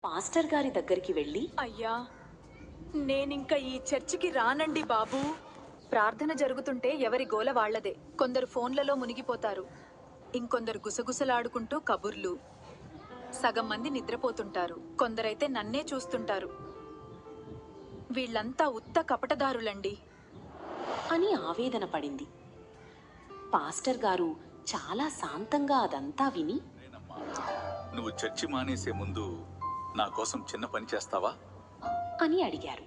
Pastor గారి దగ్గరికి వెళ్ళి, అయ్యా, నేనింక ఈ చర్చికి రానండి బాబూ. ప్రార్థన జరుగుతుంటే ఎవరి గోల వాళ్లదే. కొందరు ఫోన్లలో మునిగిపోతారు, ఇంకొందరు గుసగుసలాడుకుంటూ కబుర్లు. సగం మంది నిద్రపోతుంటారు, కొందరైతే నన్నే చూస్తుంటారు. వీళ్ళంతా ఉత్త కపటదారులండి అని ఆవేదన పడింది. పాస్టర్ గారు చాలా శాంతంగా అదంతా విని, నువ్వు చర్చి మానేసే ముందు నా కోసం చిన్న పని చేస్తావా అని అడిగారు.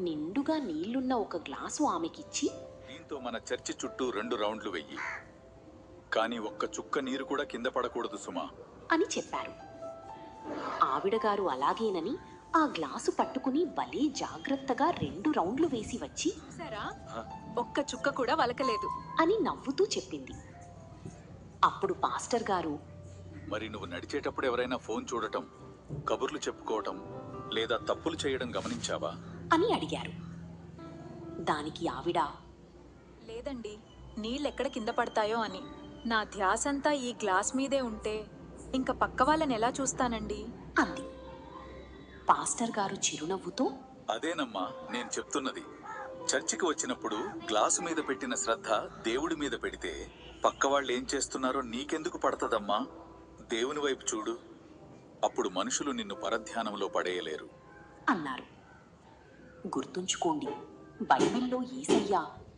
నిండుగా నీళ్లున్న ఒక గ్లాసు ఆమెకిచ్చి, దీంతో మన చర్చి చుట్టూ 2 రౌండ్లు వెయ్యి, కానీ ఒక్క చుక్క నీరు కూడా కింద పడకూడదు సుమా అని చెప్పారు. ఆవిడగారు అలాగేనని ఆ గ్లాసు పట్టుకుని భలే జాగ్రత్తగా 2 రౌండ్లు వేసి వచ్చి, సరా ఒక్క చుక్క కూడా వలకలేదు అని నవ్వుతూ చెప్పింది. అప్పుడు పాస్టర్ గారు, మరి నువ్వు నడిచేటప్పుడు ఎవరైనా ఫోన్ చూడటం, కబుర్లు చెప్పుకోవటం లేదా తప్పులు చేయడం గమనించావా అని అడిగారు. దానికి ఆవిడ, లేదండి, నీళ్ళెక్కడ కింద పడతాయో అని. నా ధ్యాసంతా ఈ గ్లాస్ మీదే ఉంటే ఇంక పక్క వాళ్ళని ఎలా చూస్తానండి అంది. పాస్టర్ గారు చిరునవ్వుతో, అదేనమ్మా నేను చెప్తున్నది. చర్చికి వచ్చినప్పుడు గ్లాసు మీద పెట్టిన శ్రద్ధ దేవుడి మీద పెడితే పక్క వాళ్ళు ఏం చేస్తున్నారో నీకెందుకు పడతదమ్మా? దేవుని వైపు చూడు, అప్పుడు మనుషులు నిన్ను పరధ్యానంలో పడేయలేరు అన్నారు. గుర్తుంచుకోండి, బైబిల్లో యేసయ్య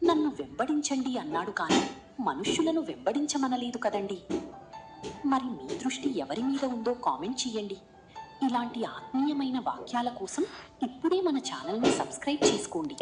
నన్ను వెంబడించండి అన్నాడు, కానీ మనుష్యులను వెంబడించమనలేదు కదండి. మరి మీ దృష్టి ఎవరి మీద ఉందో కామెంట్ చేయండి. ఇలాంటి ఆత్మీయమైన వాక్యాల కోసం ఇప్పుడే మన ఛానల్ని సబ్స్క్రైబ్ చేసుకోండి.